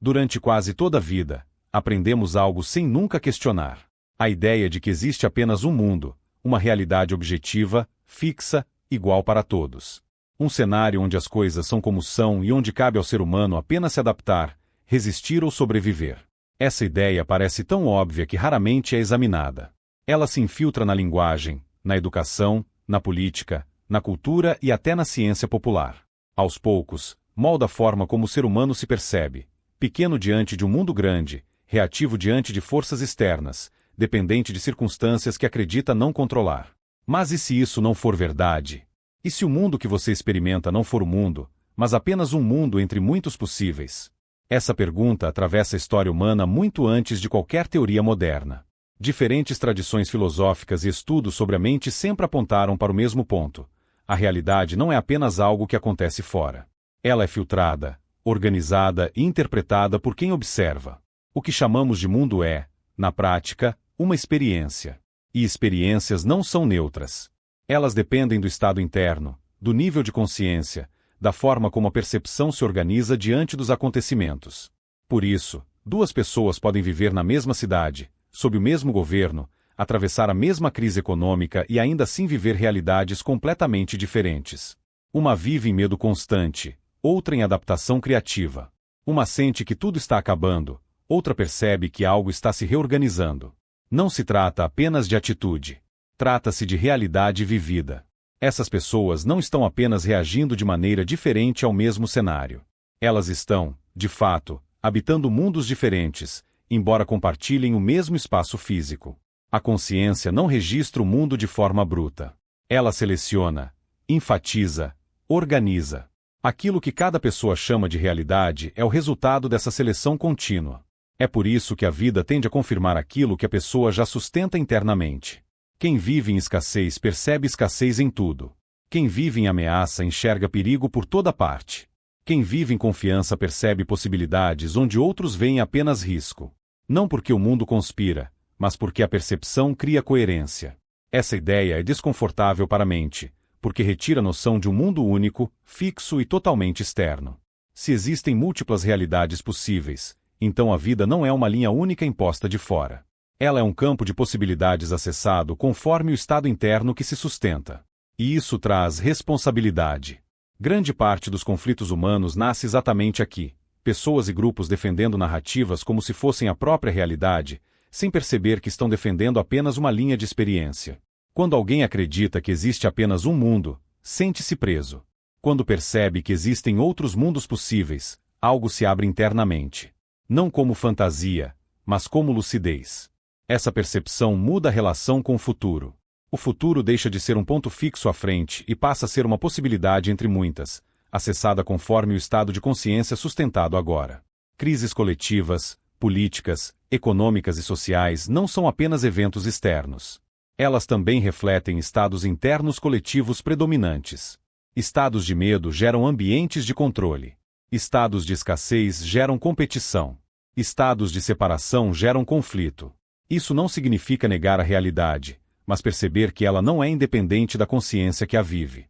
Durante quase toda a vida, aprendemos algo sem nunca questionar. A ideia de que existe apenas um mundo, uma realidade objetiva, fixa, igual para todos. Um cenário onde as coisas são como são e onde cabe ao ser humano apenas se adaptar, resistir ou sobreviver. Essa ideia parece tão óbvia que raramente é examinada. Ela se infiltra na linguagem, na educação, na política, na cultura e até na ciência popular. Aos poucos, molda a forma como o ser humano se percebe, pequeno diante de um mundo grande, reativo diante de forças externas, dependente de circunstâncias que acredita não controlar. Mas e se isso não for verdade? E se o mundo que você experimenta não for o mundo, mas apenas um mundo entre muitos possíveis? Essa pergunta atravessa a história humana muito antes de qualquer teoria moderna. Diferentes tradições filosóficas e estudos sobre a mente sempre apontaram para o mesmo ponto. A realidade não é apenas algo que acontece fora. Ela é filtrada, organizada e interpretada por quem observa. O que chamamos de mundo é, na prática, uma experiência. E experiências não são neutras. Elas dependem do estado interno, do nível de consciência, da forma como a percepção se organiza diante dos acontecimentos. Por isso, duas pessoas podem viver na mesma cidade, sob o mesmo governo, atravessar a mesma crise econômica e ainda assim viver realidades completamente diferentes. Uma vive em medo constante, outra em adaptação criativa. Uma sente que tudo está acabando, outra percebe que algo está se reorganizando. Não se trata apenas de atitude. Trata-se de realidade vivida. Essas pessoas não estão apenas reagindo de maneira diferente ao mesmo cenário. Elas estão, de fato, habitando mundos diferentes, embora compartilhem o mesmo espaço físico. A consciência não registra o mundo de forma bruta. Ela seleciona, enfatiza, organiza. Aquilo que cada pessoa chama de realidade é o resultado dessa seleção contínua. É por isso que a vida tende a confirmar aquilo que a pessoa já sustenta internamente. Quem vive em escassez percebe escassez em tudo. Quem vive em ameaça enxerga perigo por toda parte. Quem vive em confiança percebe possibilidades onde outros veem apenas risco. Não porque o mundo conspira, mas porque a percepção cria coerência. Essa ideia é desconfortável para a mente, porque retira a noção de um mundo único, fixo e totalmente externo. Se existem múltiplas realidades possíveis, então a vida não é uma linha única imposta de fora. Ela é um campo de possibilidades acessado conforme o estado interno que se sustenta. E isso traz responsabilidade. Grande parte dos conflitos humanos nasce exatamente aqui. Pessoas e grupos defendendo narrativas como se fossem a própria realidade, sem perceber que estão defendendo apenas uma linha de experiência. Quando alguém acredita que existe apenas um mundo, sente-se preso. Quando percebe que existem outros mundos possíveis, algo se abre internamente. Não como fantasia, mas como lucidez. Essa percepção muda a relação com o futuro. O futuro deixa de ser um ponto fixo à frente e passa a ser uma possibilidade entre muitas, acessada conforme o estado de consciência sustentado agora. Crises coletivas, políticas, econômicas e sociais não são apenas eventos externos. Elas também refletem estados internos coletivos predominantes. Estados de medo geram ambientes de controle. Estados de escassez geram competição. Estados de separação geram conflito. Isso não significa negar a realidade, mas perceber que ela não é independente da consciência que a vive.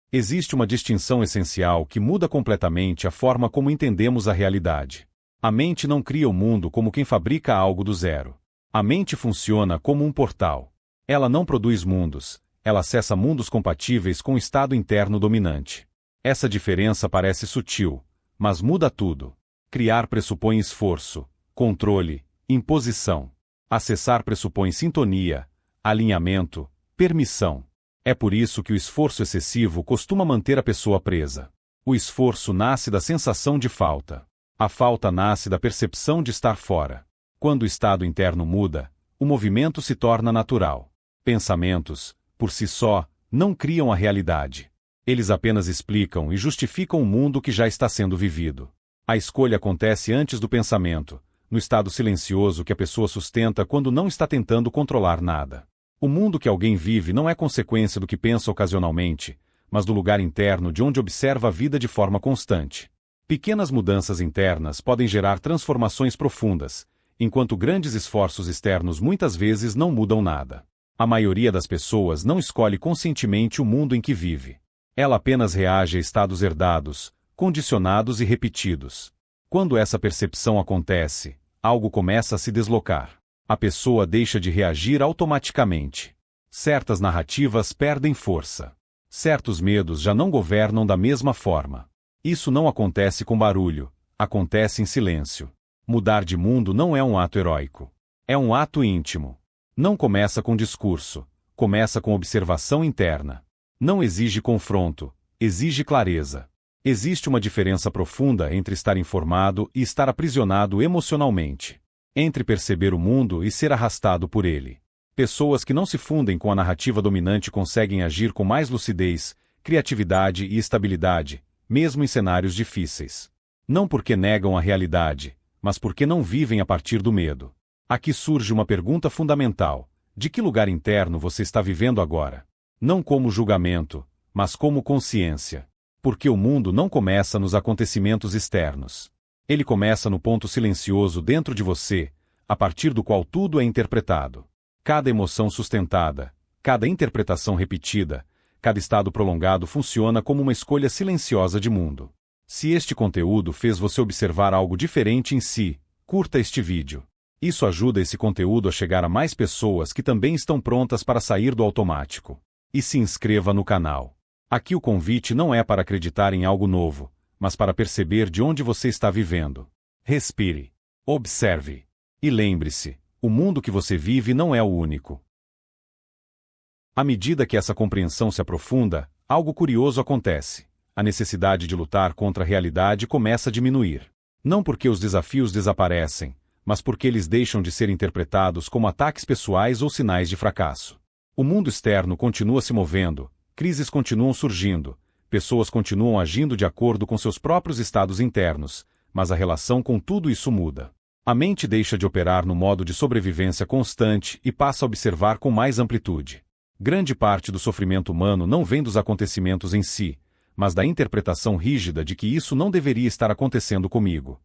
Existe uma distinção essencial que muda completamente a forma como entendemos a realidade. A mente não cria o mundo como quem fabrica algo do zero. A mente funciona como um portal. Ela não produz mundos, ela acessa mundos compatíveis com o estado interno dominante. Essa diferença parece sutil, mas muda tudo. Criar pressupõe esforço, controle, imposição. Acessar pressupõe sintonia, alinhamento, permissão. É por isso que o esforço excessivo costuma manter a pessoa presa. O esforço nasce da sensação de falta. A falta nasce da percepção de estar fora. Quando o estado interno muda, o movimento se torna natural. Pensamentos, por si só, não criam a realidade. Eles apenas explicam e justificam o mundo que já está sendo vivido. A escolha acontece antes do pensamento, no estado silencioso que a pessoa sustenta quando não está tentando controlar nada. O mundo que alguém vive não é consequência do que pensa ocasionalmente, mas do lugar interno de onde observa a vida de forma constante. Pequenas mudanças internas podem gerar transformações profundas, enquanto grandes esforços externos muitas vezes não mudam nada. A maioria das pessoas não escolhe conscientemente o mundo em que vive. Ela apenas reage a estados herdados, condicionados e repetidos. Quando essa percepção acontece, algo começa a se deslocar. A pessoa deixa de reagir automaticamente. Certas narrativas perdem força. Certos medos já não governam da mesma forma. Isso não acontece com barulho, acontece em silêncio. Mudar de mundo não é um ato heróico. É um ato íntimo. Não começa com discurso, começa com observação interna. Não exige confronto, exige clareza. Existe uma diferença profunda entre estar informado e estar aprisionado emocionalmente. Entre perceber o mundo e ser arrastado por ele. Pessoas que não se fundem com a narrativa dominante conseguem agir com mais lucidez, criatividade e estabilidade, mesmo em cenários difíceis. Não porque negam a realidade, mas porque não vivem a partir do medo. Aqui surge uma pergunta fundamental: de que lugar interno você está vivendo agora? Não como julgamento, mas como consciência. Porque o mundo não começa nos acontecimentos externos. Ele começa no ponto silencioso dentro de você, a partir do qual tudo é interpretado. Cada emoção sustentada, cada interpretação repetida, cada estado prolongado funciona como uma escolha silenciosa de mundo. Se este conteúdo fez você observar algo diferente em si, curta este vídeo. Isso ajuda esse conteúdo a chegar a mais pessoas que também estão prontas para sair do automático. E se inscreva no canal. Aqui o convite não é para acreditar em algo novo, mas para perceber de onde você está vivendo. Respire. Observe. E lembre-se, o mundo que você vive não é o único. À medida que essa compreensão se aprofunda, algo curioso acontece. A necessidade de lutar contra a realidade começa a diminuir. Não porque os desafios desaparecem, mas porque eles deixam de ser interpretados como ataques pessoais ou sinais de fracasso. O mundo externo continua se movendo, crises continuam surgindo, pessoas continuam agindo de acordo com seus próprios estados internos, mas a relação com tudo isso muda. A mente deixa de operar no modo de sobrevivência constante e passa a observar com mais amplitude. Grande parte do sofrimento humano não vem dos acontecimentos em si, mas da interpretação rígida de que isso não deveria estar acontecendo comigo.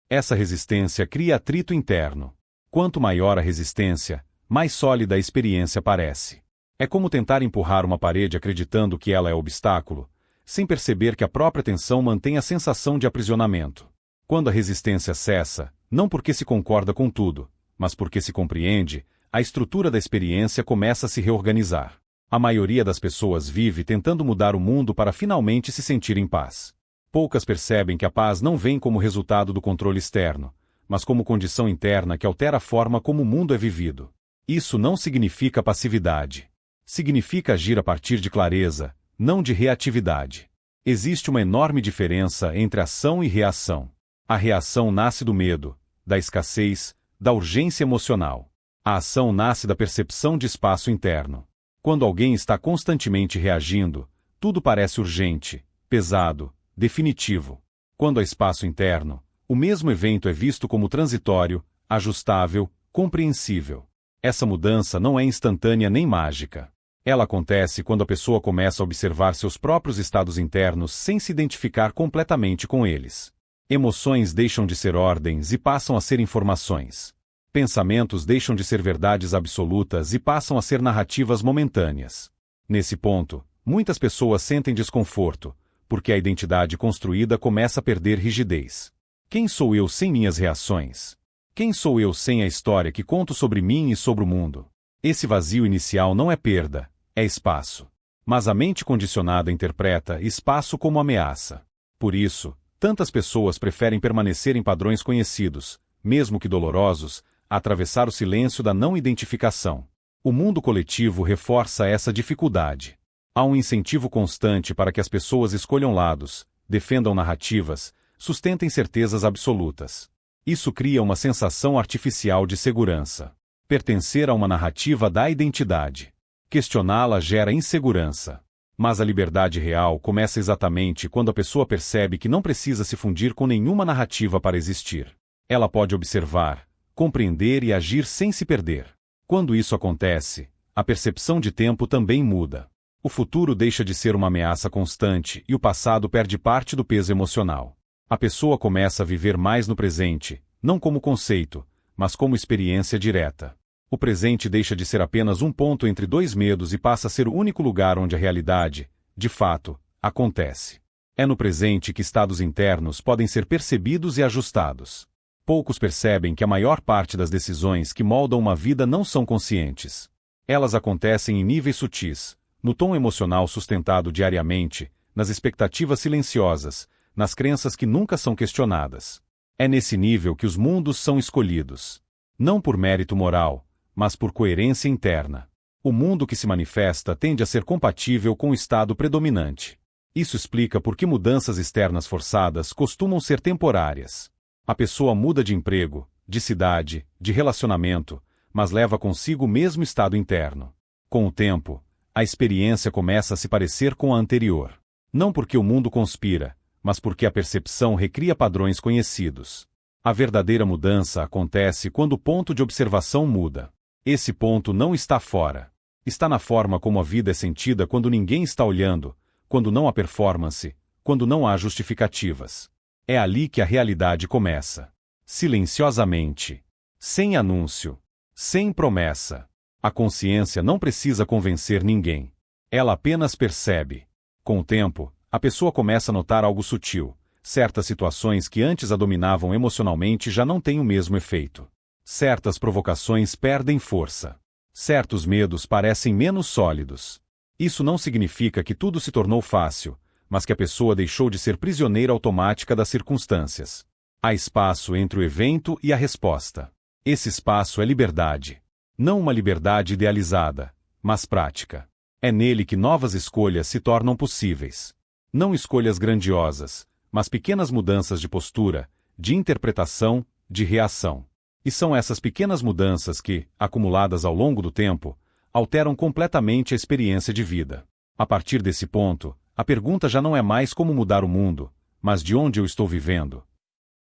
Essa resistência cria atrito interno. Quanto maior a resistência, mais sólida a experiência parece. É como tentar empurrar uma parede acreditando que ela é obstáculo, sem perceber que a própria tensão mantém a sensação de aprisionamento. Quando a resistência cessa, não porque se concorda com tudo, mas porque se compreende, a estrutura da experiência começa a se reorganizar. A maioria das pessoas vive tentando mudar o mundo para finalmente se sentir em paz. Poucas percebem que a paz não vem como resultado do controle externo, mas como condição interna que altera a forma como o mundo é vivido. Isso não significa passividade. Significa agir a partir de clareza, não de reatividade. Existe uma enorme diferença entre ação e reação. A reação nasce do medo, da escassez, da urgência emocional. A ação nasce da percepção de espaço interno. Quando alguém está constantemente reagindo, tudo parece urgente, pesado, definitivo. Quando há espaço interno, o mesmo evento é visto como transitório, ajustável, compreensível. Essa mudança não é instantânea nem mágica. Ela acontece quando a pessoa começa a observar seus próprios estados internos sem se identificar completamente com eles. Emoções deixam de ser ordens e passam a ser informações. Pensamentos deixam de ser verdades absolutas e passam a ser narrativas momentâneas. Nesse ponto, muitas pessoas sentem desconforto, porque a identidade construída começa a perder rigidez. Quem sou eu sem minhas reações? Quem sou eu sem a história que conto sobre mim e sobre o mundo? Esse vazio inicial não é perda, é espaço. Mas a mente condicionada interpreta espaço como ameaça. Por isso, tantas pessoas preferem permanecer em padrões conhecidos, mesmo que dolorosos, a atravessar o silêncio da não identificação. O mundo coletivo reforça essa dificuldade. Há um incentivo constante para que as pessoas escolham lados, defendam narrativas, sustentem certezas absolutas. Isso cria uma sensação artificial de segurança. Pertencer a uma narrativa dá identidade. Questioná-la gera insegurança. Mas a liberdade real começa exatamente quando a pessoa percebe que não precisa se fundir com nenhuma narrativa para existir. Ela pode observar, compreender e agir sem se perder. Quando isso acontece, a percepção de tempo também muda. O futuro deixa de ser uma ameaça constante e o passado perde parte do peso emocional. A pessoa começa a viver mais no presente, não como conceito, mas como experiência direta. O presente deixa de ser apenas um ponto entre dois medos e passa a ser o único lugar onde a realidade, de fato, acontece. É no presente que estados internos podem ser percebidos e ajustados. Poucos percebem que a maior parte das decisões que moldam uma vida não são conscientes. Elas acontecem em níveis sutis, no tom emocional sustentado diariamente, nas expectativas silenciosas, nas crenças que nunca são questionadas. É nesse nível que os mundos são escolhidos. Não por mérito moral, mas por coerência interna. O mundo que se manifesta tende a ser compatível com o estado predominante. Isso explica por que mudanças externas forçadas costumam ser temporárias. A pessoa muda de emprego, de cidade, de relacionamento, mas leva consigo o mesmo estado interno. Com o tempo, a experiência começa a se parecer com a anterior. Não porque o mundo conspira, mas porque a percepção recria padrões conhecidos. A verdadeira mudança acontece quando o ponto de observação muda. Esse ponto não está fora. Está na forma como a vida é sentida quando ninguém está olhando, quando não há performance, quando não há justificativas. É ali que a realidade começa. Silenciosamente. Sem anúncio. Sem promessa. A consciência não precisa convencer ninguém. Ela apenas percebe. Com o tempo, a pessoa começa a notar algo sutil. Certas situações que antes a dominavam emocionalmente já não têm o mesmo efeito. Certas provocações perdem força. Certos medos parecem menos sólidos. Isso não significa que tudo se tornou fácil, mas que a pessoa deixou de ser prisioneira automática das circunstâncias. Há espaço entre o evento e a resposta. Esse espaço é liberdade. Não uma liberdade idealizada, mas prática. É nele que novas escolhas se tornam possíveis. Não escolhas grandiosas, mas pequenas mudanças de postura, de interpretação, de reação. E são essas pequenas mudanças que, acumuladas ao longo do tempo, alteram completamente a experiência de vida. A partir desse ponto, a pergunta já não é mais como mudar o mundo, mas de onde eu estou vivendo.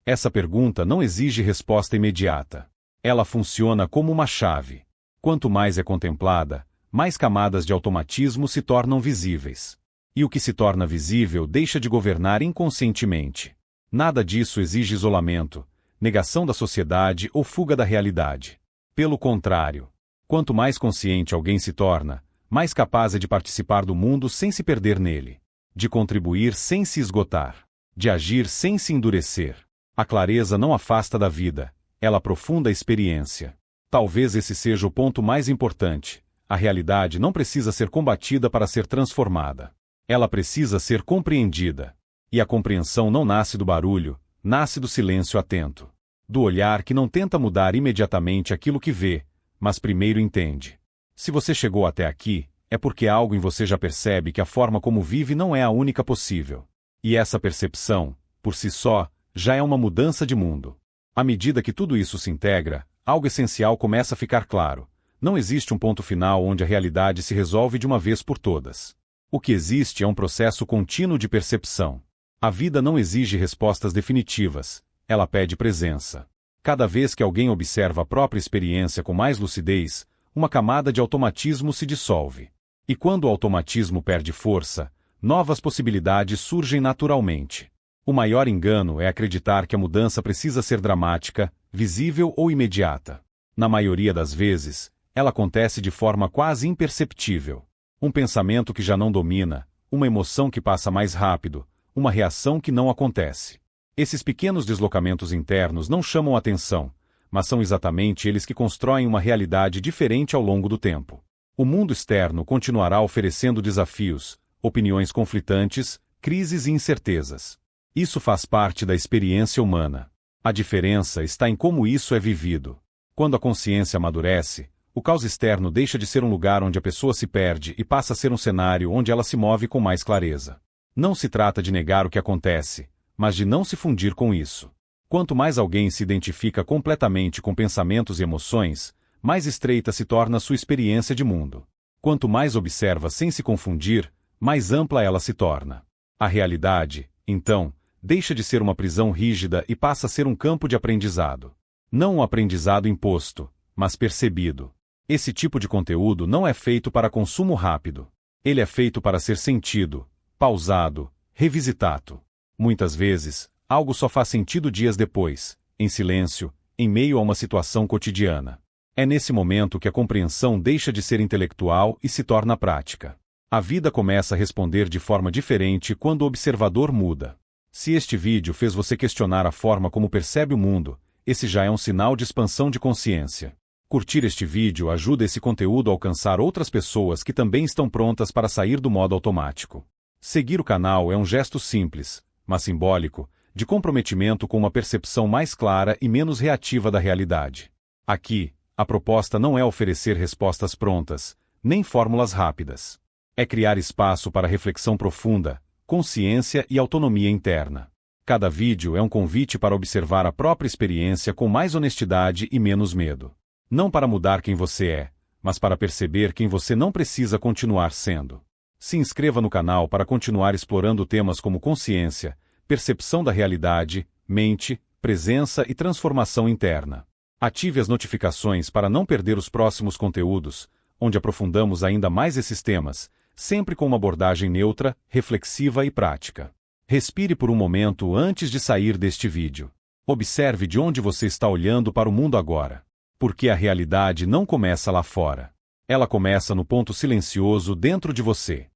Essa pergunta não exige resposta imediata. Ela funciona como uma chave. Quanto mais é contemplada, mais camadas de automatismo se tornam visíveis. E o que se torna visível deixa de governar inconscientemente. Nada disso exige isolamento, negação da sociedade ou fuga da realidade. Pelo contrário, quanto mais consciente alguém se torna, mais capaz é de participar do mundo sem se perder nele, de contribuir sem se esgotar, de agir sem se endurecer. A clareza não afasta da vida, ela aprofunda a experiência. Talvez esse seja o ponto mais importante. A realidade não precisa ser combatida para ser transformada. Ela precisa ser compreendida. E a compreensão não nasce do barulho, nasce do silêncio atento. Do olhar que não tenta mudar imediatamente aquilo que vê, mas primeiro entende. Se você chegou até aqui, é porque algo em você já percebe que a forma como vive não é a única possível. E essa percepção, por si só, já é uma mudança de mundo. À medida que tudo isso se integra, algo essencial começa a ficar claro. Não existe um ponto final onde a realidade se resolve de uma vez por todas. O que existe é um processo contínuo de percepção. A vida não exige respostas definitivas, ela pede presença. Cada vez que alguém observa a própria experiência com mais lucidez, uma camada de automatismo se dissolve. E quando o automatismo perde força, novas possibilidades surgem naturalmente. O maior engano é acreditar que a mudança precisa ser dramática, visível ou imediata. Na maioria das vezes, ela acontece de forma quase imperceptível. Um pensamento que já não domina, uma emoção que passa mais rápido, uma reação que não acontece. Esses pequenos deslocamentos internos não chamam atenção, mas são exatamente eles que constroem uma realidade diferente ao longo do tempo. O mundo externo continuará oferecendo desafios, opiniões conflitantes, crises e incertezas. Isso faz parte da experiência humana. A diferença está em como isso é vivido. Quando a consciência amadurece, o caos externo deixa de ser um lugar onde a pessoa se perde e passa a ser um cenário onde ela se move com mais clareza. Não se trata de negar o que acontece, mas de não se fundir com isso. Quanto mais alguém se identifica completamente com pensamentos e emoções, mais estreita se torna sua experiência de mundo. Quanto mais observa sem se confundir, mais ampla ela se torna. A realidade, então, deixa de ser uma prisão rígida e passa a ser um campo de aprendizado. Não um aprendizado imposto, mas percebido. Esse tipo de conteúdo não é feito para consumo rápido. Ele é feito para ser sentido, pausado, revisitado. Muitas vezes, algo só faz sentido dias depois, em silêncio, em meio a uma situação cotidiana. É nesse momento que a compreensão deixa de ser intelectual e se torna prática. A vida começa a responder de forma diferente quando o observador muda. Se este vídeo fez você questionar a forma como percebe o mundo, esse já é um sinal de expansão de consciência. Curtir este vídeo ajuda esse conteúdo a alcançar outras pessoas que também estão prontas para sair do modo automático. Seguir o canal é um gesto simples, mas simbólico, de comprometimento com uma percepção mais clara e menos reativa da realidade. Aqui, a proposta não é oferecer respostas prontas, nem fórmulas rápidas. É criar espaço para reflexão profunda, consciência e autonomia interna. Cada vídeo é um convite para observar a própria experiência com mais honestidade e menos medo. Não para mudar quem você é, mas para perceber quem você não precisa continuar sendo. Se inscreva no canal para continuar explorando temas como consciência, percepção da realidade, mente, presença e transformação interna. Ative as notificações para não perder os próximos conteúdos, onde aprofundamos ainda mais esses temas, sempre com uma abordagem neutra, reflexiva e prática. Respire por um momento antes de sair deste vídeo. Observe de onde você está olhando para o mundo agora. Porque a realidade não começa lá fora. Ela começa no ponto silencioso dentro de você.